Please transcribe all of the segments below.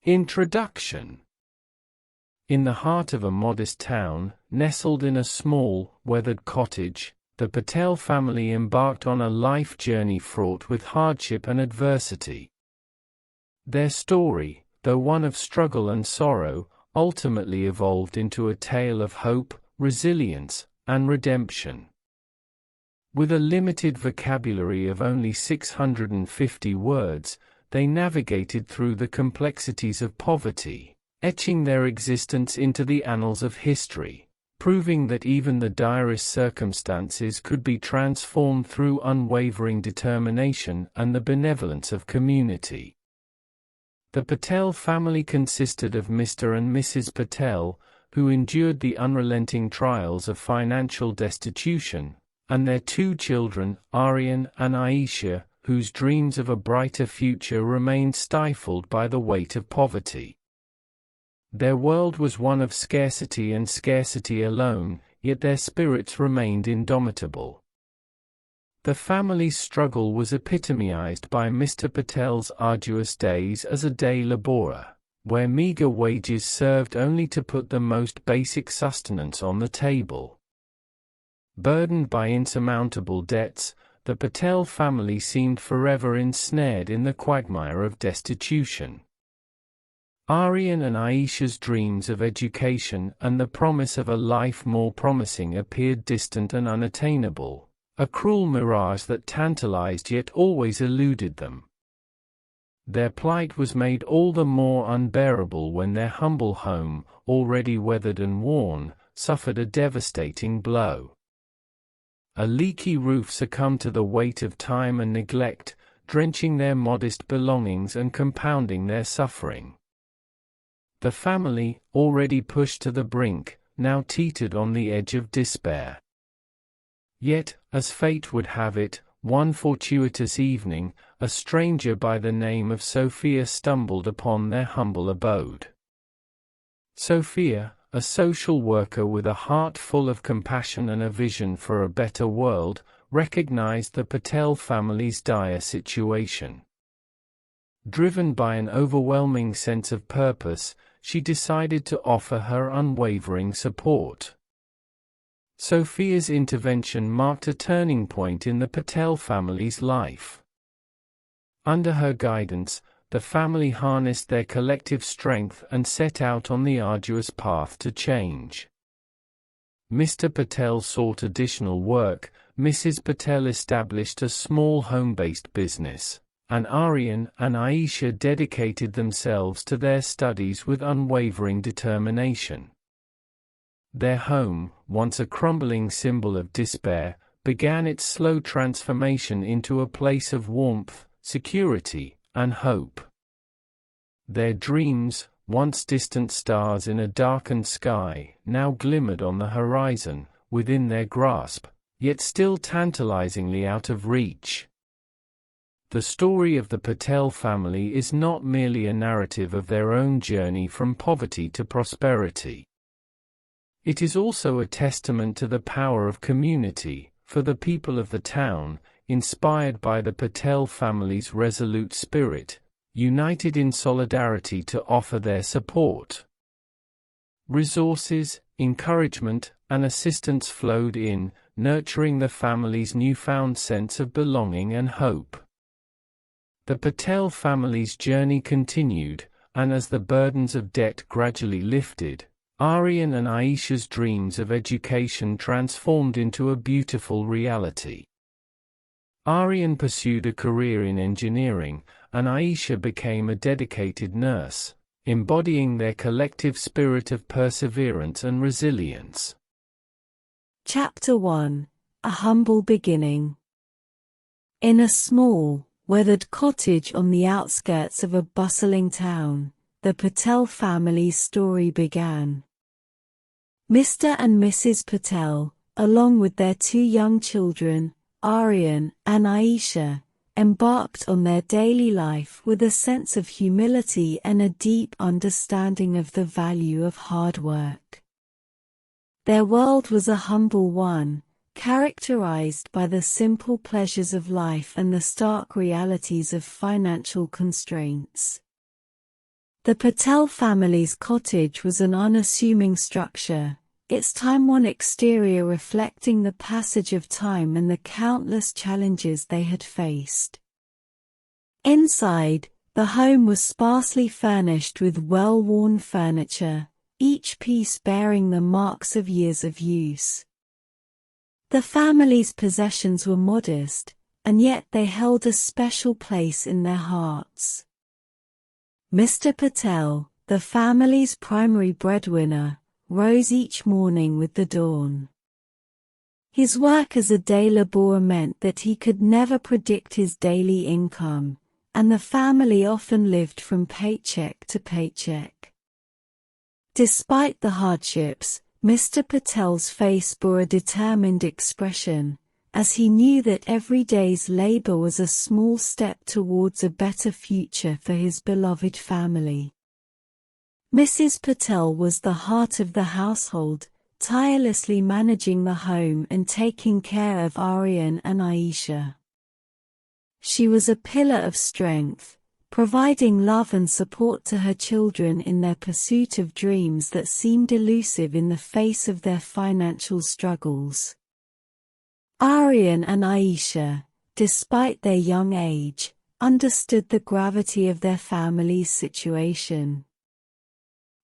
Introduction. In the heart of a modest town, nestled in a small, weathered cottage, the Patel family embarked on a life journey fraught with hardship and adversity. Their story, though one of struggle and sorrow, ultimately evolved into a tale of hope, resilience, and redemption. With a limited vocabulary of only 650 words, they navigated through the complexities of poverty, etching their existence into the annals of history, proving that even the direst circumstances could be transformed through unwavering determination and the benevolence of community. The Patel family consisted of Mr. and Mrs. Patel, who endured the unrelenting trials of financial destitution, and their two children, Aryan and Aisha, whose dreams of a brighter future remained stifled by the weight of poverty. Their world was one of scarcity and scarcity alone, yet their spirits remained indomitable. The family's struggle was epitomized by Mr. Patel's arduous days as a day laborer, where meager wages served only to put the most basic sustenance on the table. Burdened by insurmountable debts, the Patel family seemed forever ensnared in the quagmire of destitution. Aryan and Aisha's dreams of education and the promise of a life more promising appeared distant and unattainable, a cruel mirage that tantalized yet always eluded them. Their plight was made all the more unbearable when their humble home, already weathered and worn, suffered a devastating blow. A leaky roof succumbed to the weight of time and neglect, drenching their modest belongings and compounding their suffering. The family, already pushed to the brink, now teetered on the edge of despair. Yet, as fate would have it, one fortuitous evening, a stranger by the name of Sophia stumbled upon their humble abode. Sophia, a social worker with a heart full of compassion and a vision for a better world, recognized the Patel family's dire situation. Driven by an overwhelming sense of purpose, she decided to offer her unwavering support. Sophia's intervention marked a turning point in the Patel family's life. Under her guidance, the family harnessed their collective strength and set out on the arduous path to change. Mr. Patel sought additional work, Mrs. Patel established a small home-based business, and Aryan and Aisha dedicated themselves to their studies with unwavering determination. Their home, once a crumbling symbol of despair, began its slow transformation into a place of warmth, security, and hope. Their dreams, once distant stars in a darkened sky, now glimmered on the horizon, within their grasp, yet still tantalizingly out of reach. The story of the Patel family is not merely a narrative of their own journey from poverty to prosperity. It is also a testament to the power of community, for the people of the town, inspired by the Patel family's resolute spirit, united in solidarity to offer their support. Resources, encouragement, and assistance flowed in, nurturing the family's newfound sense of belonging and hope. The Patel family's journey continued, and as the burdens of debt gradually lifted, Aryan and Aisha's dreams of education transformed into a beautiful reality. Aryan pursued a career in engineering, and Aisha became a dedicated nurse, embodying their collective spirit of perseverance and resilience. Chapter 1: A Humble Beginning. In a small, weathered cottage on the outskirts of a bustling town, the Patel family's story began. Mr. and Mrs. Patel, along with their two young children, Aryan and Aisha, embarked on their daily life with a sense of humility and a deep understanding of the value of hard work. Their world was a humble one, characterized by the simple pleasures of life and the stark realities of financial constraints. The Patel family's cottage was an unassuming structure, its time-worn exterior reflecting the passage of time and the countless challenges they had faced. Inside, the home was sparsely furnished with well-worn furniture, each piece bearing the marks of years of use. The family's possessions were modest, and yet they held a special place in their hearts. Mr. Patel, the family's primary breadwinner, rose each morning with the dawn. His work as a day laborer meant that he could never predict his daily income, and the family often lived from paycheck to paycheck. Despite the hardships, Mr. Patel's face bore a determined expression, as he knew that every day's labor was a small step towards a better future for his beloved family. Mrs. Patel was the heart of the household, tirelessly managing the home and taking care of Aryan and Aisha. She was a pillar of strength, providing love and support to her children in their pursuit of dreams that seemed elusive in the face of their financial struggles. Aryan and Aisha, despite their young age, understood the gravity of their family's situation.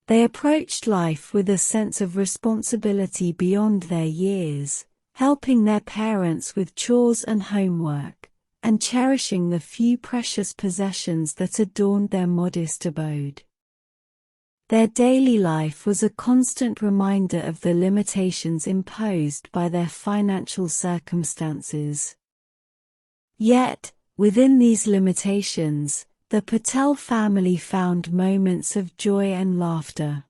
They approached life with a sense of responsibility beyond their years, helping their parents with chores and homework, and cherishing the few precious possessions that adorned their modest abode. Their daily life was a constant reminder of the limitations imposed by their financial circumstances. Yet, within these limitations, the Patel family found moments of joy and laughter.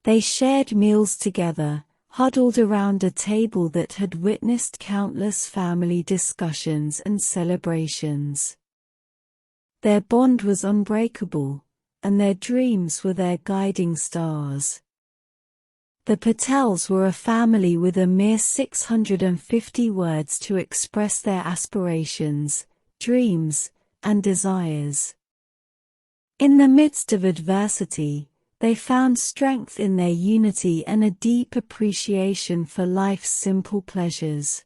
They shared meals together, huddled around a table that had witnessed countless family discussions and celebrations. Their bond was unbreakable, and their dreams were their guiding stars. The Patels were a family with a mere 650 words to express their aspirations, dreams, and desires. In the midst of adversity, they found strength in their unity and a deep appreciation for life's simple pleasures.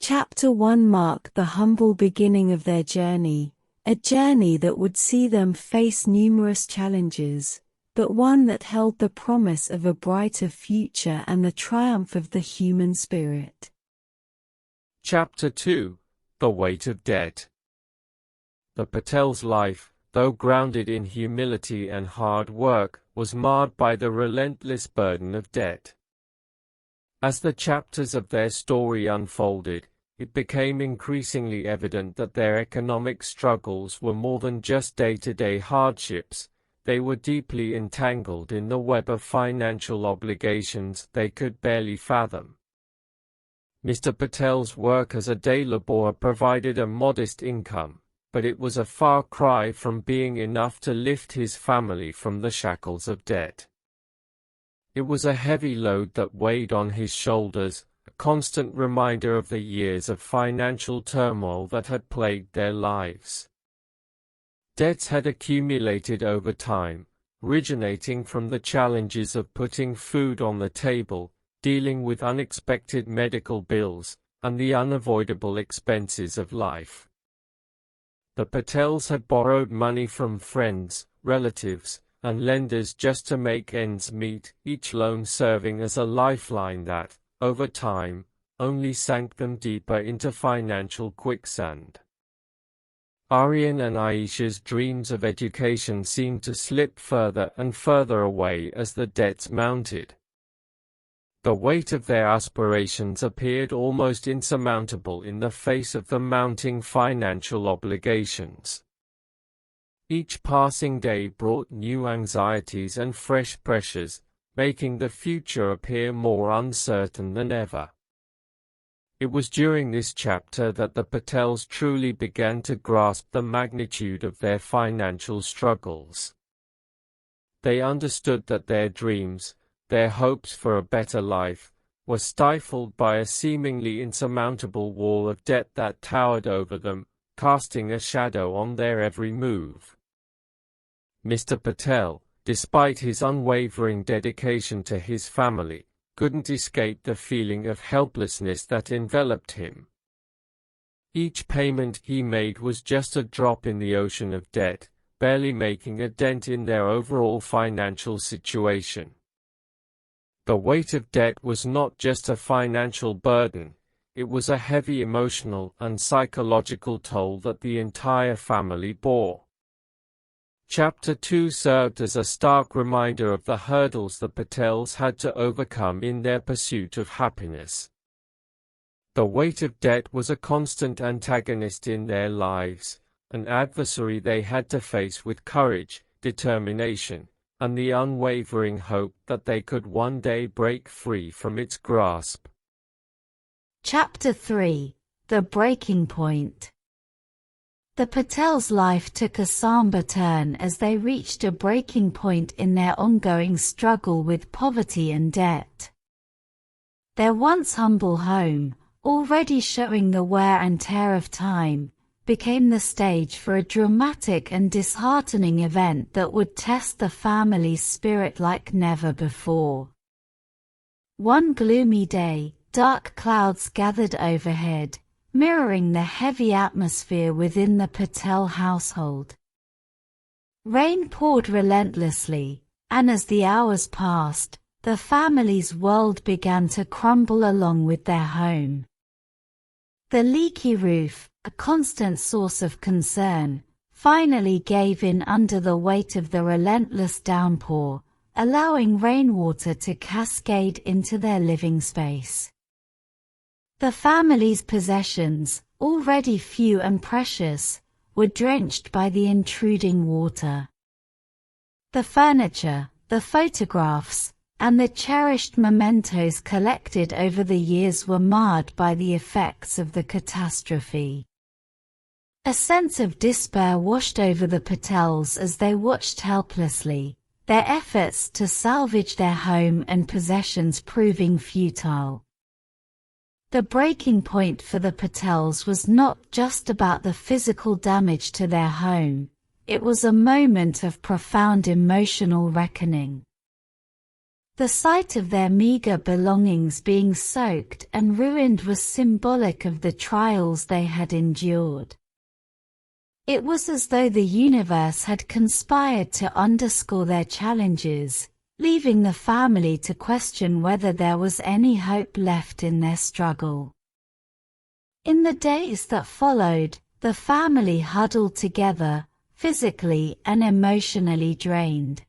Chapter 1 marked the humble beginning of their journey, a journey that would see them face numerous challenges, but one that held the promise of a brighter future and the triumph of the human spirit. Chapter 2: The Weight of Debt. The Patel's life, though grounded in humility and hard work, was marred by the relentless burden of debt. As the chapters of their story unfolded, it became increasingly evident that their economic struggles were more than just day-to-day hardships. They were deeply entangled in the web of financial obligations they could barely fathom. Mr. Patel's work as a day laborer provided a modest income, but it was a far cry from being enough to lift his family from the shackles of debt. It was a heavy load that weighed on his shoulders, a constant reminder of the years of financial turmoil that had plagued their lives. Debts had accumulated over time, originating from the challenges of putting food on the table, dealing with unexpected medical bills, and the unavoidable expenses of life. The Patels had borrowed money from friends, relatives, and lenders just to make ends meet, each loan serving as a lifeline that, over time, only sank them deeper into financial quicksand. Aryan and Aisha's dreams of education seemed to slip further and further away as the debts mounted. The weight of their aspirations appeared almost insurmountable in the face of the mounting financial obligations. Each passing day brought new anxieties and fresh pressures, making the future appear more uncertain than ever. It was during this chapter that the Patels truly began to grasp the magnitude of their financial struggles. They understood that their dreams, their hopes for a better life, were stifled by a seemingly insurmountable wall of debt that towered over them, casting a shadow on their every move. Mr. Patel, despite his unwavering dedication to his family, couldn't escape the feeling of helplessness that enveloped him. Each payment he made was just a drop in the ocean of debt, barely making a dent in their overall financial situation. The weight of debt was not just a financial burden, it was a heavy emotional and psychological toll that the entire family bore. Chapter 2 served as a stark reminder of the hurdles the Patels had to overcome in their pursuit of happiness. The weight of debt was a constant antagonist in their lives, an adversary they had to face with courage, determination, and the unwavering hope that they could one day break free from its grasp. Chapter 3: The Breaking Point. The Patels' life took a somber turn as they reached a breaking point in their ongoing struggle with poverty and debt. Their once humble home, already showing the wear and tear of time, became the stage for a dramatic and disheartening event that would test the family's spirit like never before. One gloomy day, dark clouds gathered overhead, mirroring the heavy atmosphere within the Patel household. Rain poured relentlessly, and as the hours passed, the family's world began to crumble along with their home. The leaky roof, a constant source of concern, finally gave in under the weight of the relentless downpour, allowing rainwater to cascade into their living space. The family's possessions, already few and precious, were drenched by the intruding water. The furniture, the photographs, and the cherished mementos collected over the years were marred by the effects of the catastrophe. A sense of despair washed over the Patels as they watched helplessly, their efforts to salvage their home and possessions proving futile. The breaking point for the Patels was not just about the physical damage to their home, it was a moment of profound emotional reckoning. The sight of their meager belongings being soaked and ruined was symbolic of the trials they had endured. It was as though the universe had conspired to underscore their challenges, leaving the family to question whether there was any hope left in their struggle. In the days that followed, the family huddled together, physically and emotionally drained.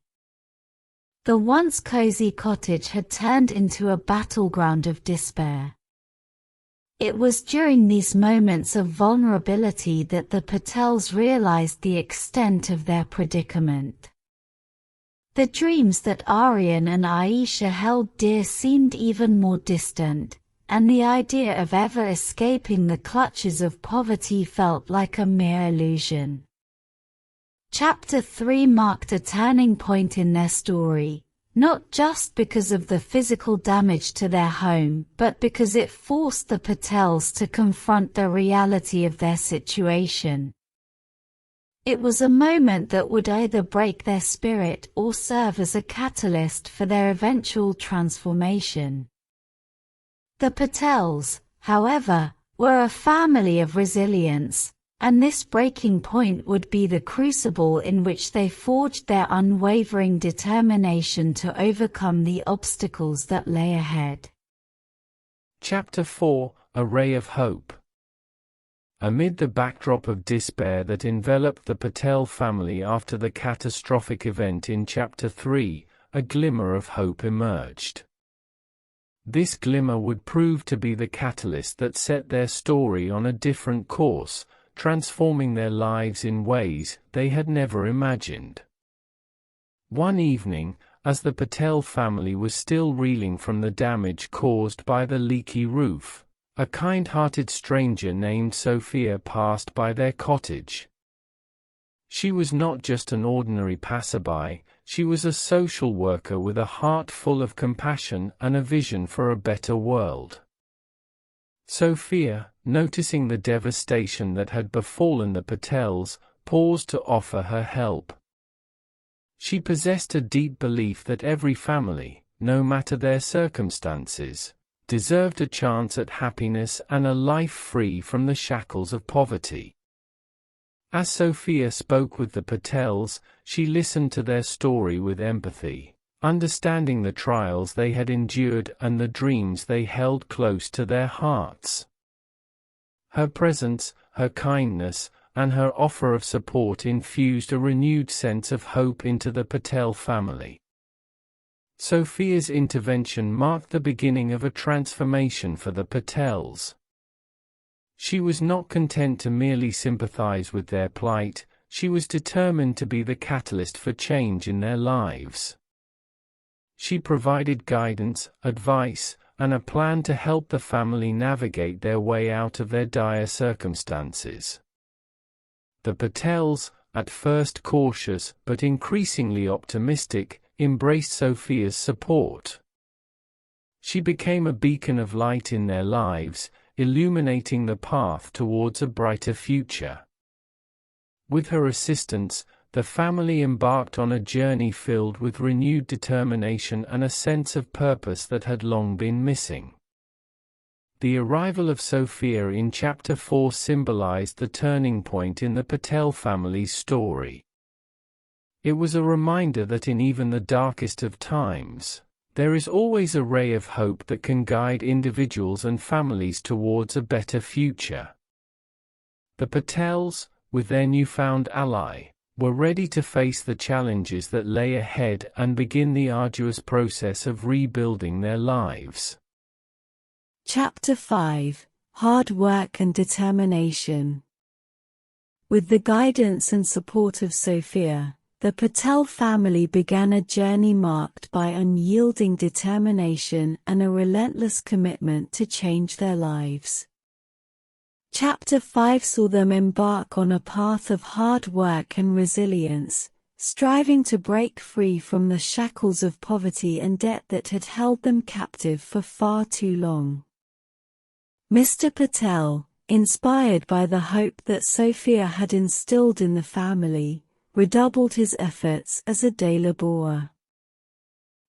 The once cozy cottage had turned into a battleground of despair. It was during these moments of vulnerability that the Patels realized the extent of their predicament. The dreams that Aryan and Aisha held dear seemed even more distant, and the idea of ever escaping the clutches of poverty felt like a mere illusion. Chapter 3 marked a turning point in their story, not just because of the physical damage to their home, but because it forced the Patels to confront the reality of their situation. It was a moment that would either break their spirit or serve as a catalyst for their eventual transformation. The Patels, however, were a family of resilience, and this breaking point would be the crucible in which they forged their unwavering determination to overcome the obstacles that lay ahead. Chapter 4: A Ray of Hope. Amid the backdrop of despair that enveloped the Patel family after the catastrophic event in Chapter 3, a glimmer of hope emerged. This glimmer would prove to be the catalyst that set their story on a different course, transforming their lives in ways they had never imagined. One evening, as the Patel family was still reeling from the damage caused by the leaky roof, a kind-hearted stranger named Sophia passed by their cottage. She was not just an ordinary passerby, she was a social worker with a heart full of compassion and a vision for a better world. Sophia, noticing the devastation that had befallen the Patels, paused to offer her help. She possessed a deep belief that every family, no matter their circumstances, deserved a chance at happiness and a life free from the shackles of poverty. As Sophia spoke with the Patels, she listened to their story with empathy, understanding the trials they had endured and the dreams they held close to their hearts. Her presence, her kindness, and her offer of support infused a renewed sense of hope into the Patel family. Sophia's intervention marked the beginning of a transformation for the Patels. She was not content to merely sympathize with their plight, she was determined to be the catalyst for change in their lives. She provided guidance, advice, and a plan to help the family navigate their way out of their dire circumstances. The Patels, at first cautious but increasingly optimistic, embraced Sophia's support. She became a beacon of light in their lives, illuminating the path towards a brighter future. With her assistance, the family embarked on a journey filled with renewed determination and a sense of purpose that had long been missing. The arrival of Sophia in Chapter 4 symbolized the turning point in the Patel family's story. It was a reminder that in even the darkest of times, there is always a ray of hope that can guide individuals and families towards a better future. The Patels, with their newfound ally, were ready to face the challenges that lay ahead and begin the arduous process of rebuilding their lives. Chapter 5: Hard Work and Determination. With the guidance and support of Sophia, the Patel family began a journey marked by unyielding determination and a relentless commitment to change their lives. Chapter 5 saw them embark on a path of hard work and resilience, striving to break free from the shackles of poverty and debt that had held them captive for far too long. Mr. Patel, inspired by the hope that Sophia had instilled in the family, redoubled his efforts as a day laborer.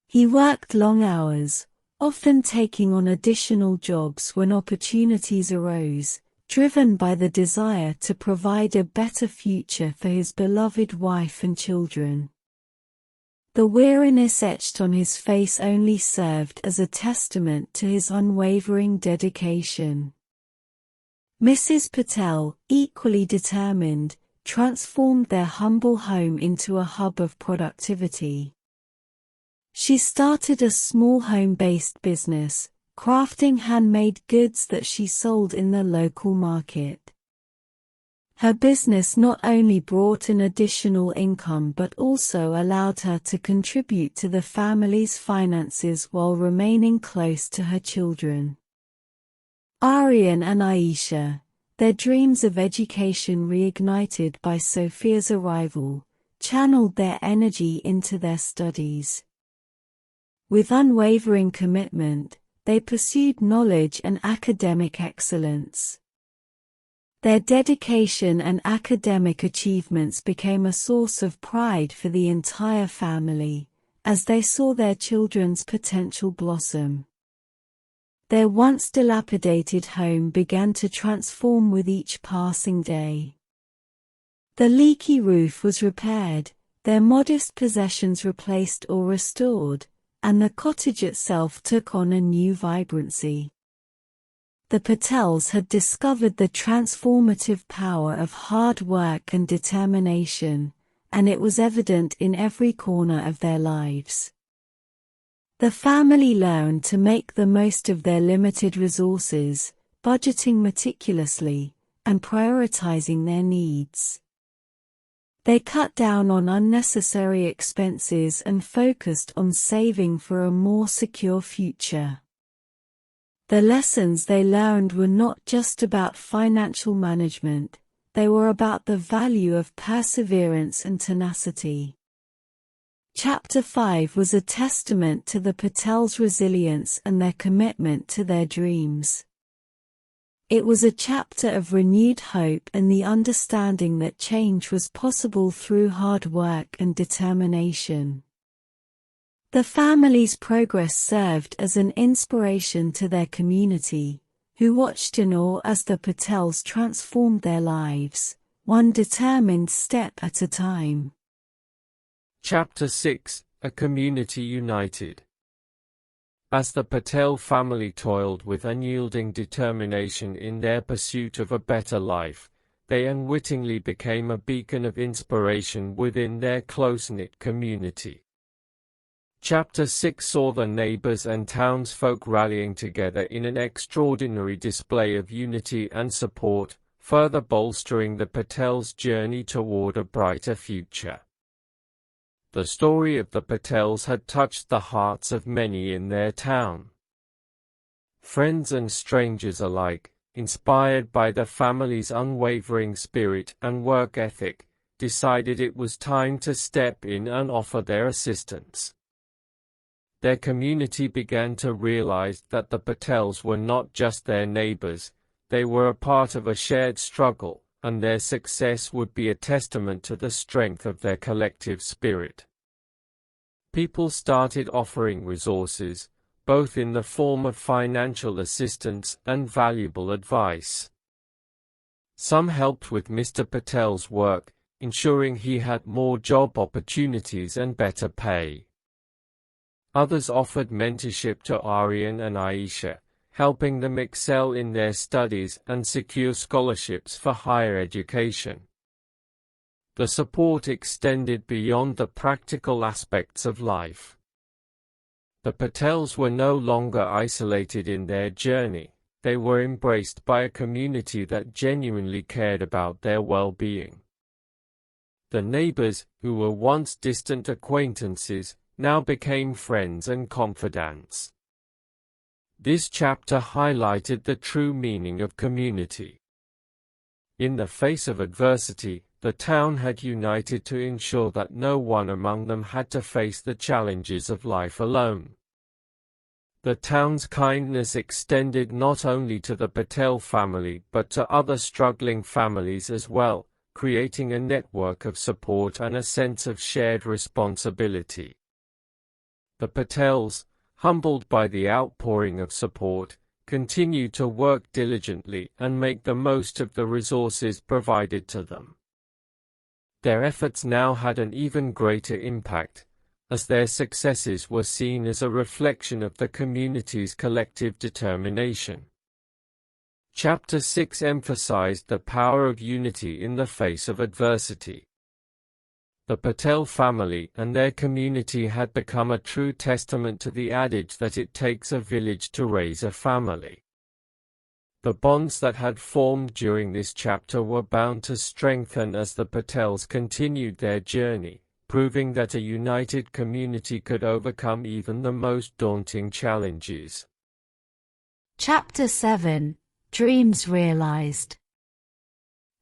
He worked long hours, often taking on additional jobs when opportunities arose, driven by the desire to provide a better future for his beloved wife and children. The weariness etched on his face only served as a testament to his unwavering dedication. Mrs. Patel, equally determined, transformed their humble home into a hub of productivity. She started a small home-based business, crafting handmade goods that she sold in the local market. Her business not only brought in additional income but also allowed her to contribute to the family's finances while remaining close to her children. Aryan and Aisha, their dreams of education reignited by Sophia's arrival, channeled their energy into their studies. With unwavering commitment, they pursued knowledge and academic excellence. Their dedication and academic achievements became a source of pride for the entire family, as they saw their children's potential blossom. Their once dilapidated home began to transform with each passing day. The leaky roof was repaired, their modest possessions replaced or restored, and the cottage itself took on a new vibrancy. The Patels had discovered the transformative power of hard work and determination, and it was evident in every corner of their lives. The family learned to make the most of their limited resources, budgeting meticulously, and prioritizing their needs. They cut down on unnecessary expenses and focused on saving for a more secure future. The lessons they learned were not just about financial management, they were about the value of perseverance and tenacity. Chapter 5 was a testament to the Patels' resilience and their commitment to their dreams. It was a chapter of renewed hope and the understanding that change was possible through hard work and determination. The family's progress served as an inspiration to their community, who watched in awe as the Patels transformed their lives, one determined step at a time. Chapter 6: A Community United. As the Patel family toiled with unyielding determination in their pursuit of a better life, they unwittingly became a beacon of inspiration within their close-knit community. Chapter 6 saw the neighbors and townsfolk rallying together in an extraordinary display of unity and support, further bolstering the Patels' journey toward a brighter future. The story of the Patels had touched the hearts of many in their town. Friends and strangers alike, inspired by the family's unwavering spirit and work ethic, decided it was time to step in and offer their assistance. Their community began to realize that the Patels were not just their neighbors, they were a part of a shared struggle, and their success would be a testament to the strength of their collective spirit. People started offering resources, both in the form of financial assistance and valuable advice. Some helped with Mr. Patel's work, ensuring he had more job opportunities and better pay. Others offered mentorship to Aryan and Aisha, helping them excel in their studies and secure scholarships for higher education. The support extended beyond the practical aspects of life. The Patels were no longer isolated in their journey, they were embraced by a community that genuinely cared about their well-being. The neighbors, who were once distant acquaintances, now became friends and confidants. This chapter highlighted the true meaning of community. In the face of adversity, the town had united to ensure that no one among them had to face the challenges of life alone. The town's kindness extended not only to the Patel family but to other struggling families as well, creating a network of support and a sense of shared responsibility. The Patels, humbled by the outpouring of support, continued to work diligently and make the most of the resources provided to them. Their efforts now had an even greater impact, as their successes were seen as a reflection of the community's collective determination. Chapter 6 emphasized the power of unity in the face of adversity. The Patel family and their community had become a true testament to the adage that it takes a village to raise a family. The bonds that had formed during this chapter were bound to strengthen as the Patels continued their journey, proving that a united community could overcome even the most daunting challenges. Chapter 7: Dreams Realized.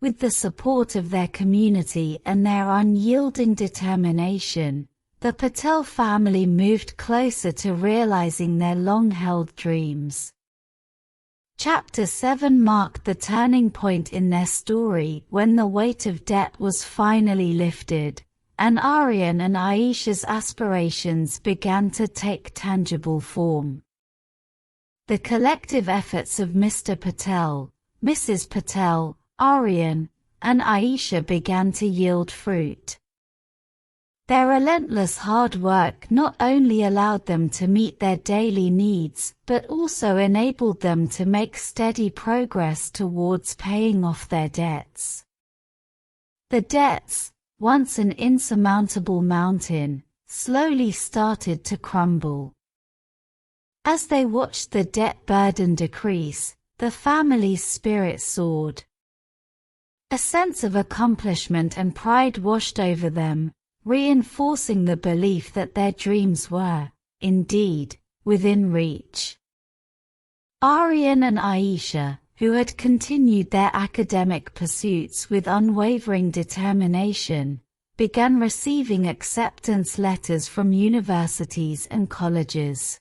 With the support of their community and their unyielding determination, the Patel family moved closer to realizing their long-held dreams. Chapter 7 marked the turning point in their story when the weight of debt was finally lifted, and Aryan and Aisha's aspirations began to take tangible form. The collective efforts of Mr. Patel, Mrs. Patel, Aryan, and Aisha began to yield fruit. Their relentless hard work not only allowed them to meet their daily needs, but also enabled them to make steady progress towards paying off their debts. The debts, once an insurmountable mountain, slowly started to crumble. As they watched the debt burden decrease, the family's spirit soared. A sense of accomplishment and pride washed over them, reinforcing the belief that their dreams were, indeed, within reach. Aryan and Aisha, who had continued their academic pursuits with unwavering determination, began receiving acceptance letters from universities and colleges.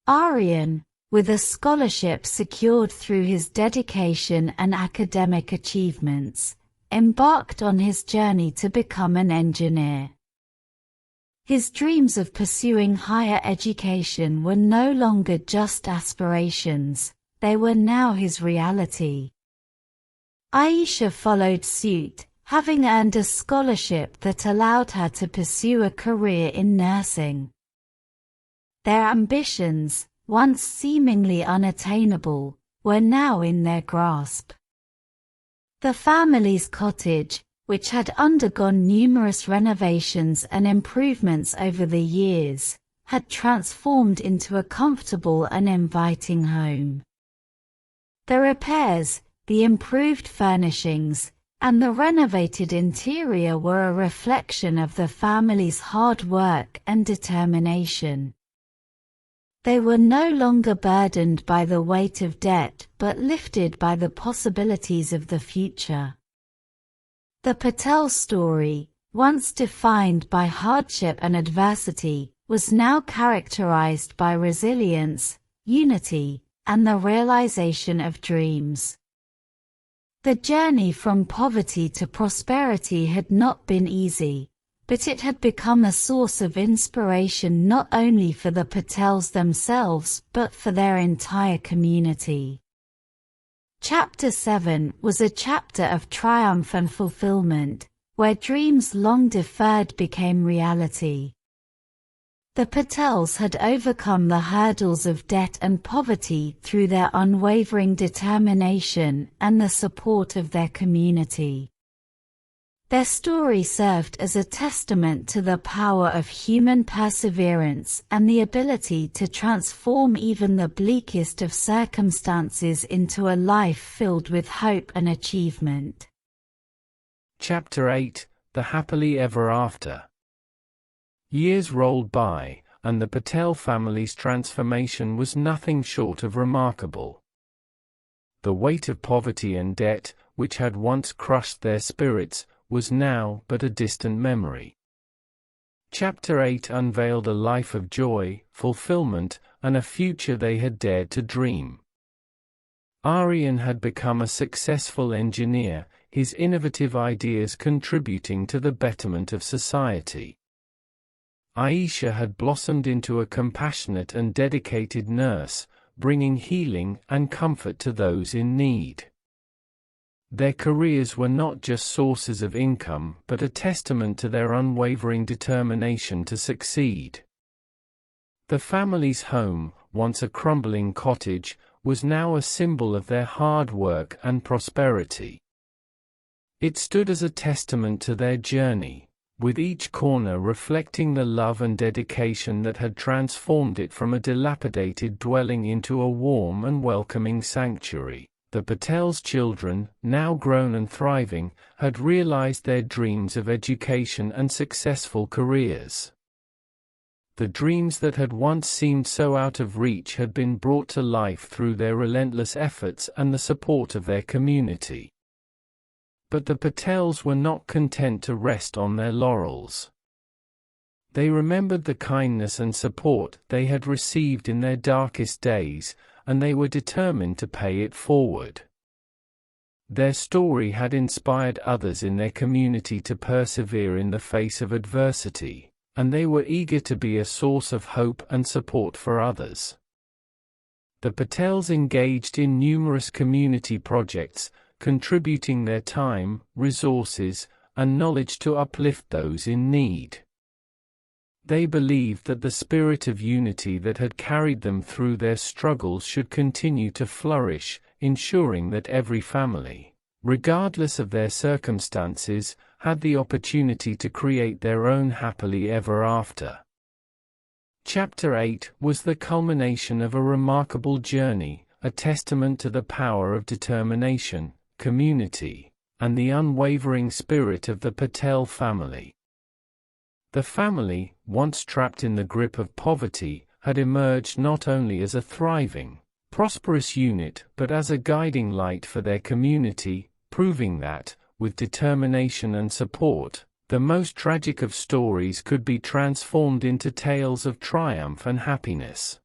Aryan, with a scholarship secured through his dedication and academic achievements, embarked on his journey to become an engineer. His dreams of pursuing higher education were no longer just aspirations, they were now his reality. Aisha followed suit, having earned a scholarship that allowed her to pursue a career in nursing. Their ambitions, once seemingly unattainable, were now in their grasp. The family's cottage, which had undergone numerous renovations and improvements over the years, had transformed into a comfortable and inviting home. The repairs, the improved furnishings, and the renovated interior were a reflection of the family's hard work and determination. They were no longer burdened by the weight of debt but lifted by the possibilities of the future. The Patel story, once defined by hardship and adversity, was now characterized by resilience, unity, and the realization of dreams. The journey from poverty to prosperity had not been easy, but it had become a source of inspiration not only for the Patels themselves but for their entire community. Chapter 7 was a chapter of triumph and fulfillment, where dreams long deferred became reality. The Patels had overcome the hurdles of debt and poverty through their unwavering determination and the support of their community. Their story served as a testament to the power of human perseverance and the ability to transform even the bleakest of circumstances into a life filled with hope and achievement. Chapter 8: The Happily Ever After. Years rolled by, and the Patel family's transformation was nothing short of remarkable. The weight of poverty and debt, which had once crushed their spirits, was now but a distant memory. Chapter 8 unveiled a life of joy, fulfillment, and a future they had dared to dream. Aryan had become a successful engineer, his innovative ideas contributing to the betterment of society. Aisha had blossomed into a compassionate and dedicated nurse, bringing healing and comfort to those in need. Their careers were not just sources of income but a testament to their unwavering determination to succeed. The family's home, once a crumbling cottage, was now a symbol of their hard work and prosperity. It stood as a testament to their journey, with each corner reflecting the love and dedication that had transformed it from a dilapidated dwelling into a warm and welcoming sanctuary. The Patel's children, now grown and thriving, had realized their dreams of education and successful careers. The dreams that had once seemed so out of reach had been brought to life through their relentless efforts and the support of their community. But the Patels were not content to rest on their laurels. They remembered the kindness and support they had received in their darkest days, and they were determined to pay it forward. Their story had inspired others in their community to persevere in the face of adversity, and they were eager to be a source of hope and support for others. The Patels engaged in numerous community projects, contributing their time, resources, and knowledge to uplift those in need. They believed that the spirit of unity that had carried them through their struggles should continue to flourish, ensuring that every family, regardless of their circumstances, had the opportunity to create their own happily ever after. Chapter 8 was the culmination of a remarkable journey, a testament to the power of determination, community, and the unwavering spirit of the Patel family. The family, once trapped in the grip of poverty, had emerged not only as a thriving, prosperous unit but as a guiding light for their community, proving that, with determination and support, the most tragic of stories could be transformed into tales of triumph and happiness.